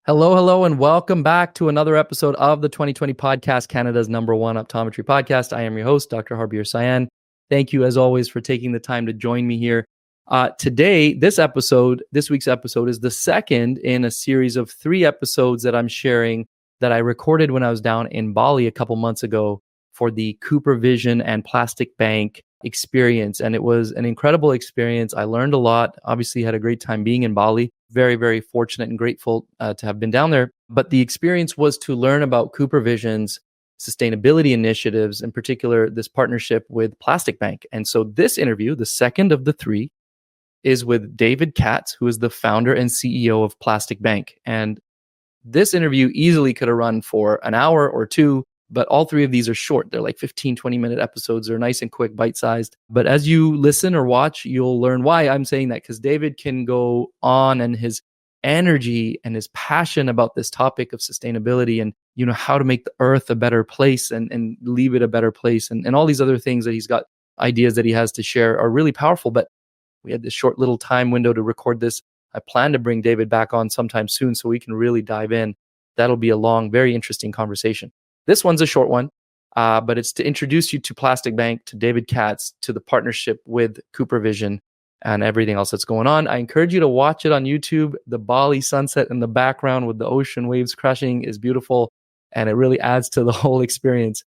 Hello, hello, and welcome back to another episode of the 2020 podcast, Canada's #1 optometry podcast. I am your host, Dr. Harbir Sayan. Thank you, as always, for taking the time to join me here. Today, this week's episode is the second in a series of 3 episodes that I'm sharing that I recorded when I was down in Bali a couple months ago for the CooperVision and Plastic Bank experience. And it was an incredible experience. I learned a lot, obviously had a great time being in Bali. Very, very fortunate and grateful to have been down there. But the experience was to learn about CooperVision's sustainability initiatives, in particular, this partnership with Plastic Bank. And so this interview, the second of the 3, is with David Katz, who is the founder and CEO of Plastic Bank. And this interview easily could have run for an hour or 2, but all 3 of these are short. They're like 15, 20-minute episodes. They're nice and quick, bite-sized. But as you listen or watch, you'll learn why I'm saying that, because David can go on, and his energy and his passion about this topic of sustainability and, how to make the earth a better place and leave it a better place and all these other things that he's got, ideas that he has to share, are really powerful. But we had this short little time window to record this. I plan to bring David back on sometime soon so we can really dive in. That'll be a long, very interesting conversation. This one's a short one, but it's to introduce you to Plastic Bank, to David Katz, to the partnership with CooperVision, and everything else that's going on. I encourage you to watch it on YouTube. The Bali sunset in the background with the ocean waves crashing is beautiful, and it really adds to the whole experience.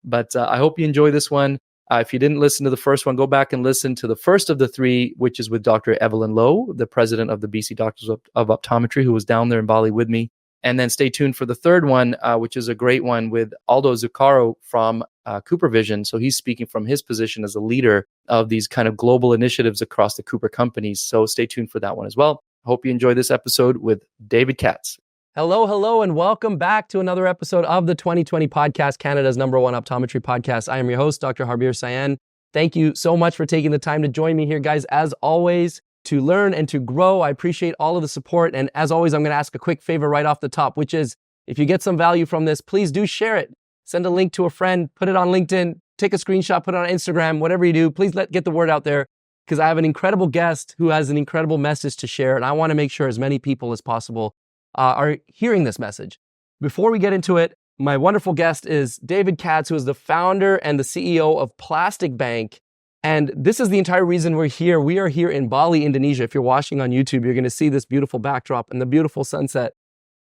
But I hope you enjoy this one. If you didn't listen to the first one, go back and listen to the first of the 3, which is with Dr. Evelyn Lowe, the president of the BC Doctors of Optometry, who was down there in Bali with me. And then stay tuned for the third one, which is a great one with Aldo Zucaro from CooperVision. So he's speaking from his position as a leader of these kind of global initiatives across the Cooper companies. So stay tuned for that one as well. Hope you enjoy this episode with David Katz. Hello, hello, and welcome back to another episode of the 2020 podcast, Canada's #1 optometry podcast. I am your host, Dr. Harbir Sayan. Thank you so much for taking the time to join me here, guys. As always, to learn and to grow. I appreciate all of the support. And as always, I'm going to ask a quick favor right off the top, which is, if you get some value from this, please do share it. Send a link to a friend, put it on LinkedIn, take a screenshot, put it on Instagram, whatever you do. Please get the word out there, because I have an incredible guest who has an incredible message to share. And I want to make sure as many people as possible are hearing this message. Before we get into it, my wonderful guest is David Katz, who is the founder and the CEO of Plastic Bank. And this is the entire reason we're here. We are here in Bali, Indonesia. If you're watching on YouTube, you're going to see this beautiful backdrop and the beautiful sunset.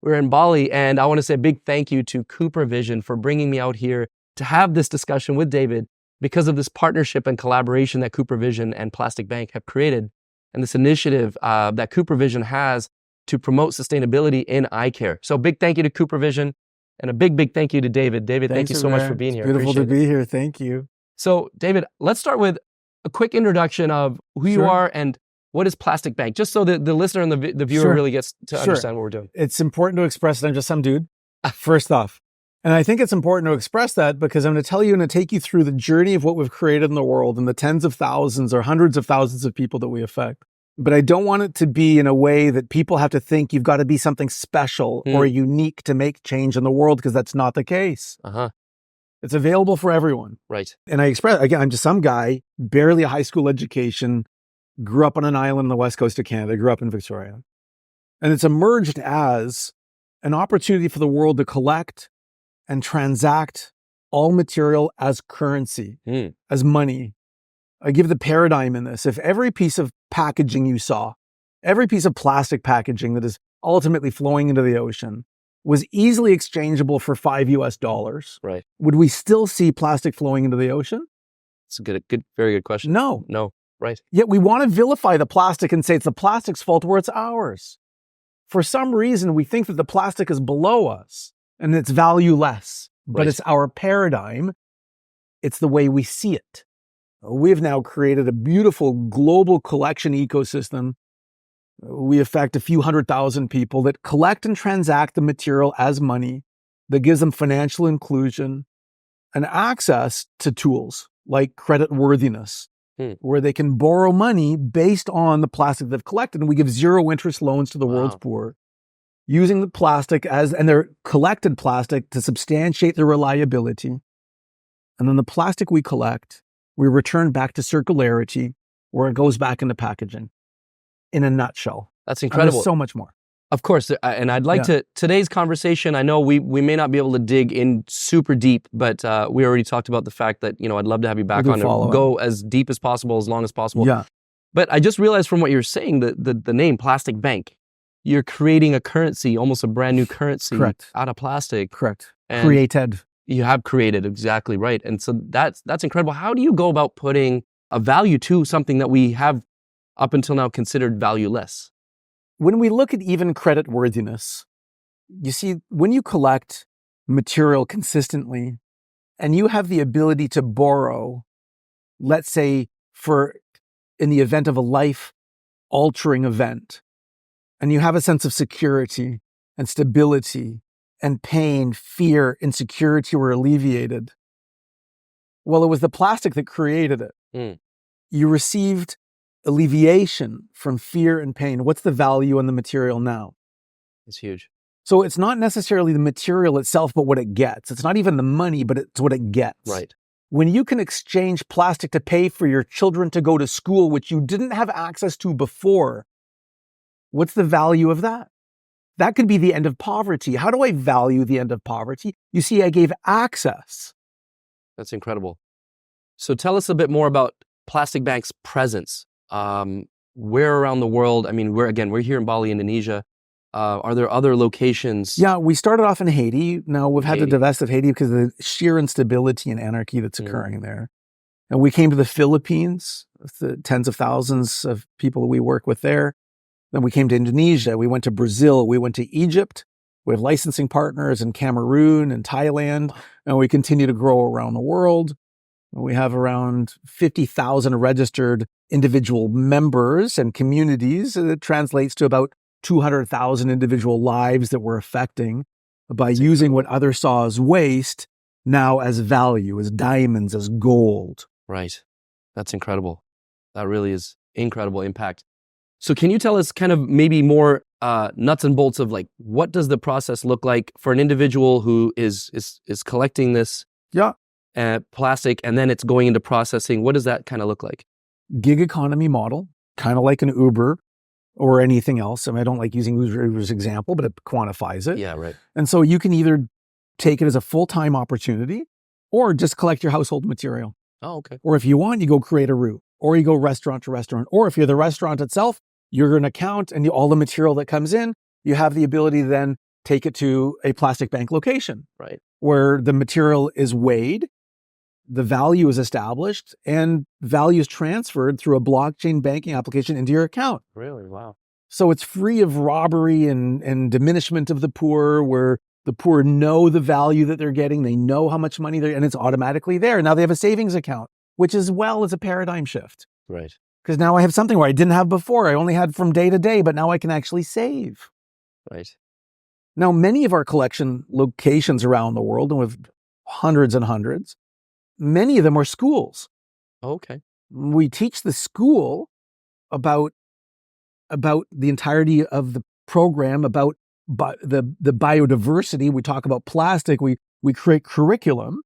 We're in Bali, and I want to say a big thank you to CooperVision for bringing me out here to have this discussion with David, because of this partnership and collaboration that CooperVision and Plastic Bank have created, and this initiative that CooperVision has to promote sustainability in eye care. So big thank you to CooperVision, and a big, big thank you to David. David, thank you so much for being here. Beautiful to be here. Thank you. So David, let's start with a quick introduction of who you are and what is Plastic Bank, just so that the listener and the viewer really gets to understand what we're doing. It's important to express that I'm just some dude, first off. And I think it's important to express that because I'm going to tell you and take you through the journey of what we've created in the world and the tens of thousands or hundreds of thousands of people that we affect. But I don't want it to be in a way that people have to think you've got to be something special or unique to make change in the world, because that's not the case. It's available for everyone. Right. And I express, again, I'm just some guy, barely a high school education, grew up on an island on the west coast of Canada, grew up in Victoria. And it's emerged as an opportunity for the world to collect and transact all material as currency, as money. I give the paradigm in this. If every piece of packaging you saw, every piece of plastic packaging that is ultimately flowing into the ocean was easily exchangeable for $5, right, would we still see plastic flowing into the ocean? It's a very good question. No. Right. Yet we want to vilify the plastic and say it's the plastic's fault where it's ours. For some reason, we think that the plastic is below us and it's valueless, but it's our paradigm. It's the way we see it. We've now created a beautiful global collection ecosystem. We affect a few 100,000 people that collect and transact the material as money, that gives them financial inclusion and access to tools like credit worthiness, where they can borrow money based on the plastic they've collected. And we give 0 interest loans to the world's poor, using the plastic and their collected plastic to substantiate their reliability. And then the plastic we collect, we return back to circularity, where it goes back into packaging. In a nutshell. That's incredible. There's so much more. Of course, and I'd like to, today's conversation, I know we may not be able to dig in super deep, but we already talked about the fact that, I'd love to have you back on and go as deep as possible, as long as possible. Yeah. But I just realized from what you're saying, the name Plastic Bank, you're creating a currency, almost a brand new currency out of plastic. Correct. And created. You have created, exactly right. And so that's incredible. How do you go about putting a value to something that we have up until now considered valueless? When we look at even credit worthiness, you see, when you collect material consistently and you have the ability to borrow, let's say in the event of a life-altering event, and you have a sense of security and stability and pain, fear, insecurity were alleviated. Well, it was the plastic that created it. You received alleviation from fear and pain. What's the value in the material now? It's huge. So it's not necessarily the material itself, but what it gets. It's not even the money, but it's what it gets. Right. When you can exchange plastic to pay for your children to go to school, which you didn't have access to before, what's the value of that? That could be the end of poverty. How do I value the end of poverty? You see, I gave access. That's incredible. So tell us a bit more about Plastic Bank's presence. Where around the world? I mean, we're here in Bali, Indonesia. Are there other locations? Yeah, we started off in Haiti. Now we've had to divest of Haiti because of the sheer instability and anarchy that's occurring there. And we came to the Philippines, the tens of thousands of people we work with there. Then we came to Indonesia. We went to Brazil. We went to Egypt. We have licensing partners in Cameroon and Thailand. And we continue to grow around the world. We have around 50,000 registered individual members and communities. It translates to about 200,000 individual lives that we're affecting by using what others saw as waste now as value, as diamonds, as gold. Right. That's incredible. That really is incredible impact. So can you tell us kind of maybe more nuts and bolts of like, what does the process look like for an individual who is collecting this plastic and then it's going into processing? What does that kind of look like? Gig economy model, kind of like an Uber or anything else. I mean, I don't like using Uber's example, but it quantifies it. Yeah, right. And so you can either take it as a full-time opportunity or just collect your household material. Oh, okay. Or if you want, you go create a route, or you go restaurant to restaurant. Or if you're the restaurant itself, you're an account and all the material that comes in, you have the ability to then take it to a Plastic Bank location. Right. Where the material is weighed, the value is established, and value is transferred through a blockchain banking application into your account. Really? Wow. So it's free of robbery and diminishment of the poor, where the poor know the value that they're getting. They know how much money and it's automatically there. Now they have a savings account, which as well is a paradigm shift. Right. Because now I have something where I didn't have before. I only had from day to day, but now I can actually save. Right. Now, many of our collection locations around the world, and with hundreds and hundreds, many of them are schools. Okay. We teach the school about the entirety of the program, about the biodiversity. We talk about plastic. We create curriculum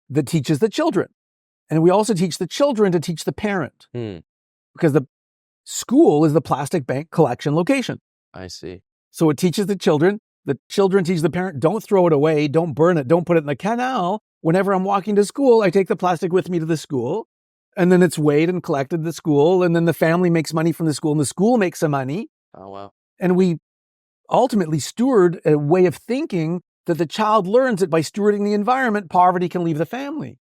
that teaches the children. And we also teach the children to teach the parent. Because the school is the Plastic Bank collection location. I see. So it teaches the children teach the parent, don't throw it away, don't burn it, don't put it in the canal. Whenever I'm walking to school, I take the plastic with me to the school, and then it's weighed and collected at the school, and then the family makes money from the school, and the school makes some money. Oh, wow. And we ultimately steward a way of thinking that the child learns that by stewarding the environment, poverty can leave the family.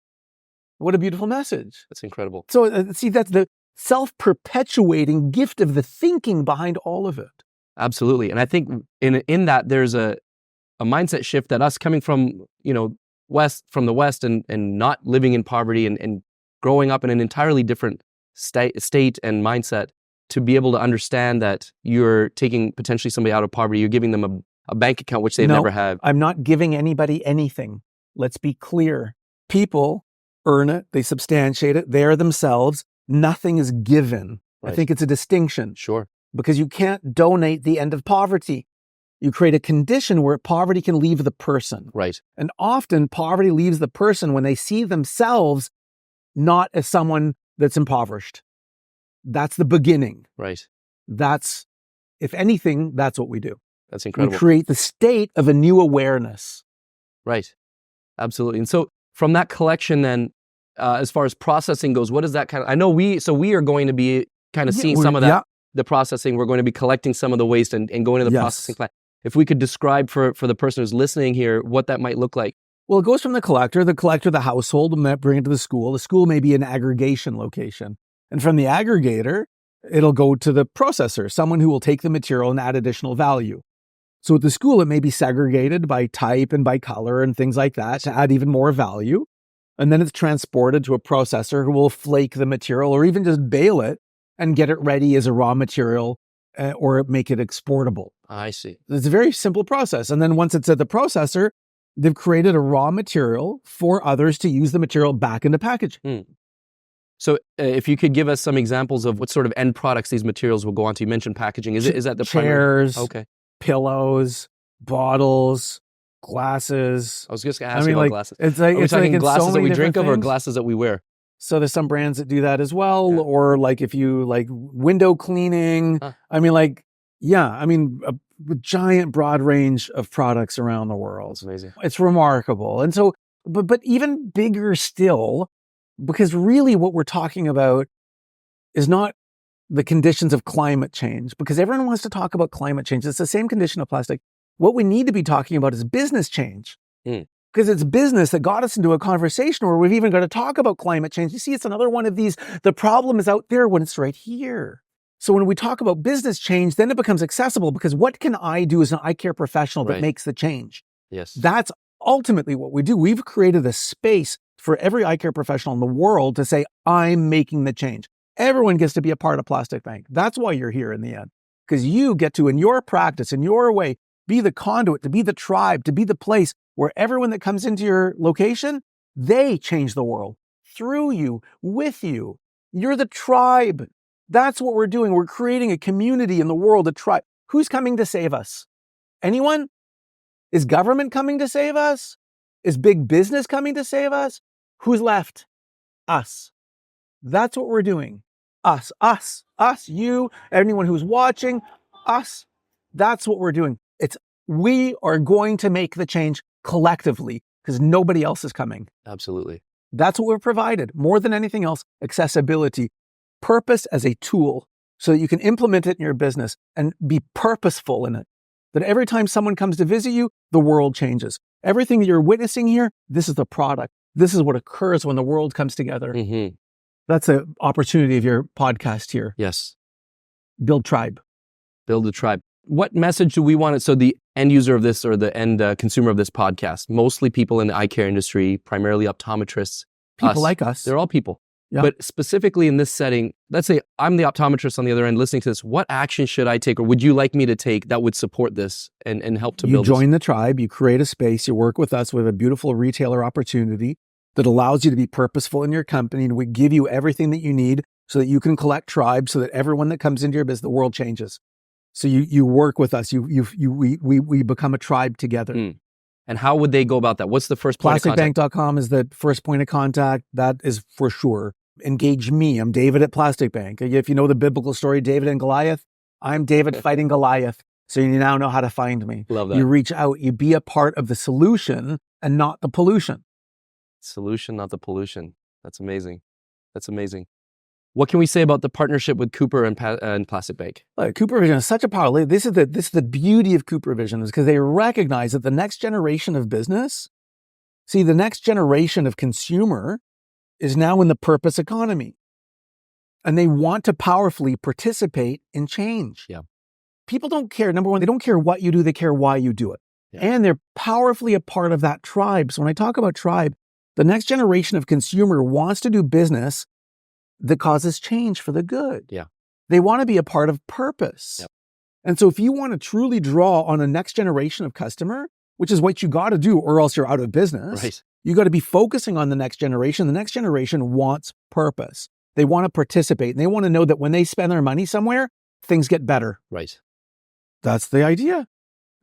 What a beautiful message. That's incredible. So see, that's the self-perpetuating gift of the thinking behind all of it. Absolutely. And I think in that there's a mindset shift that us coming from, the West and not living in poverty and growing up in an entirely different state and mindset, to be able to understand that you're taking potentially somebody out of poverty, you're giving them a bank account, which they've never had. I'm not giving anybody anything. Let's be clear. People earn it. They substantiate it. They are themselves. Nothing is given. Right. I think it's a distinction. Sure. Because you can't donate the end of poverty. You create a condition where poverty can leave the person. Right. And often poverty leaves the person when they see themselves not as someone that's impoverished. That's the beginning. Right. That's, if anything, that's what we do. That's We incredible. create the state of a new awareness. Right. Absolutely. And so from that collection then, as far as processing goes, what is that kind of, I know we are going to be kind of seeing some of that, Yeah. the processing. We're going to be collecting some of the waste and going to the Yes. processing plant. If we could describe for the person who's listening here, what that might look like. Well, it goes from the collector, the household, and bring it to the school. The school may be an aggregation location. And from the aggregator, it'll go to the processor, someone who will take the material and add additional value. So at the school, it may be segregated by type and by color and things like that to add even more value. And then it's transported to a processor who will flake the material or even just bale it and get it ready as a raw material or make it exportable. I see. It's a very simple process. And then once it's at the processor, they've created a raw material for others to use the material back into packaging. So if you could give us some examples of what sort of end products these materials will go on to. You mentioned packaging. Is that the chairs, Okay. pillows, bottles, glasses. I was just going to ask you about glasses. It's like, Are we it's talking like glasses that we drink of or things. glasses that we wear? So there's some brands that do that as well. Yeah. Or like if you like window cleaning, a giant broad range of products around the world. That's amazing. It's remarkable. And so, but even bigger still, because really what we're talking about is not the conditions of climate change, because everyone wants to talk about climate change. It's the same condition of plastic. What we need to be talking about is business change. Because it's business that got us into a conversation where we've even got to talk about climate change. You see, it's another one of these, the problem is out there when it's right here. So when we talk about business change, then it becomes accessible because what can I do as an eye care professional that makes the change? Yes. That's ultimately what we do. We've created a space for every eye care professional in the world to say, I'm making the change. Everyone gets to be a part of Plastic Bank. That's why you're here in the end. Because you get to, in your practice, in your way, be the conduit, to be the tribe, to be the place where everyone that comes into your location, they change the world through you, with you. You're the tribe. That's what we're doing. We're creating a community in the world, a tribe. Who's coming to save us? Anyone? Is government coming to save us? Is big business coming to save us? Who's left? Us. That's what we're doing. Us, you, anyone who's watching, us. That's what we're doing. We are going to make the change collectively because nobody else is coming. Absolutely. That's what we've provided. More than anything else, accessibility, purpose as a tool so that you can implement it in your business and be purposeful in it. That every time someone comes to visit you, the world changes. Everything that you're witnessing here, this is the product. This is what occurs when the world comes together. Mm-hmm. That's the opportunity of your podcast here. Yes. Build tribe. Build a tribe. What message do we want? So the end user of this or the end consumer of this podcast, mostly people in the eye care industry, primarily optometrists. People like us. They're all people. Yeah. But specifically in this setting, let's say I'm the optometrist on the other end listening to this. What action should I take or would you like me to take that would support this and help to build You join the tribe, you create a space, you work with us with a beautiful retailer opportunity that allows you to be purposeful in your company, and we give you everything that you need so that you can collect tribes so that everyone that comes into your business, the world changes. So you work with us, we become a tribe together. And how would they go about that? What's the first point of contact? PlasticBank.com is the first point of contact. That is for sure. Engage me. I'm David at Plastic Bank. If you know the biblical story, David and Goliath, I'm David fighting Goliath. So you now know how to find me. Love that. You reach out, you be a part of the solution and not the pollution. Solution, not the pollution. That's amazing. That's amazing. What can we say about the partnership with Cooper and Plastic Bank? Look, CooperVision is such a power. This is the beauty of CooperVision is because they recognize that the next generation of business, the next generation of consumer is now in the purpose economy. And they want to powerfully participate in change. Yeah. People don't care. Number one, they don't care what you do. They care why you do it. Yeah. And they're powerfully a part of that tribe. So when I talk about tribe, the next generation of consumer wants to do business that causes change for the good. Yeah. They want to be a part of purpose. Yep. And so if you want to truly draw on a next generation of customer, which is what you got to do or else you're out of business, right. You got to be focusing on the next generation. The next generation wants purpose. They want to participate and they want to know that when they spend their money somewhere, things get better. Right. That's the idea.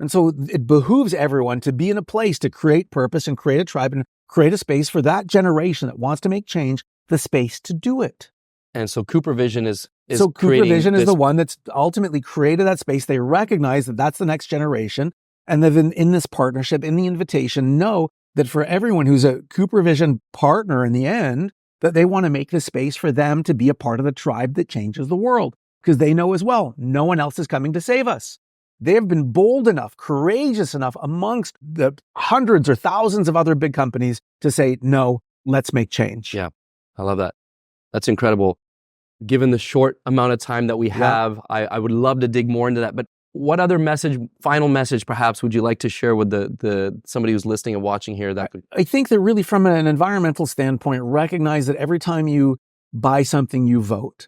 And so it behooves everyone to be in a place to create purpose and create a tribe and create a space for that generation that wants to make change, the space to do it. And so CooperVision is So CooperVision is this. the one that's ultimately created that space. They recognize that that's the next generation. And they've in this partnership, in the invitation, know that for everyone who's a CooperVision partner in the end, that they want to make the space for them to be a part of the tribe that changes the world. Because they know as well, no one else is coming to save us. They have been bold enough, courageous enough amongst the hundreds or thousands of other big companies to say, no, let's make change. Yeah, I love that. That's incredible. Given the short amount of time that we have, I would love to dig more into that. But what other final message perhaps would you like to share with the somebody who's listening and watching here? I think that really from an environmental standpoint, recognize that every time you buy something, you vote.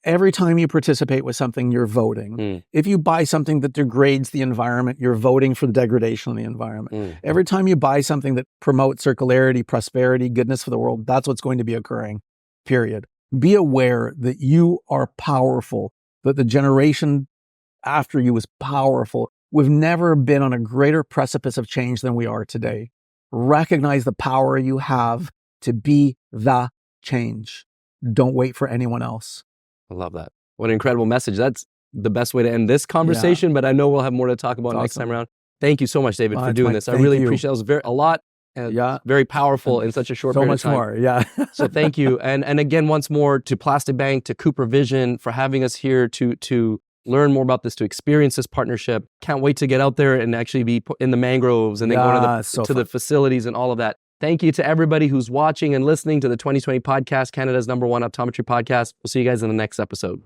Every time you participate with something, you're voting. If you buy something that degrades the environment, you're voting for the degradation of the environment. Every time you buy something that promotes circularity, prosperity, goodness for the world, that's what's going to be occurring, period. Be aware that you are powerful, that the generation after you is powerful. We've never been on a greater precipice of change than we are today. Recognize the power you have to be the change. Don't wait for anyone else. I love that. What an incredible message. That's the best way to end this conversation, but I know we'll have more to talk about next time around. Thank you so much, David, for doing this. I really appreciate it. It was a lot. Very powerful in such a short period of time. So much more, So thank you. And again, once more to Plastic Bank, to CooperVision for having us here to learn more about this, to experience this partnership. Can't wait to get out there and actually be in the mangroves and then go to the facilities and all of that. Thank you to everybody who's watching and listening to the 2020 podcast, Canada's #1 optometry podcast. We'll see you guys in the next episode.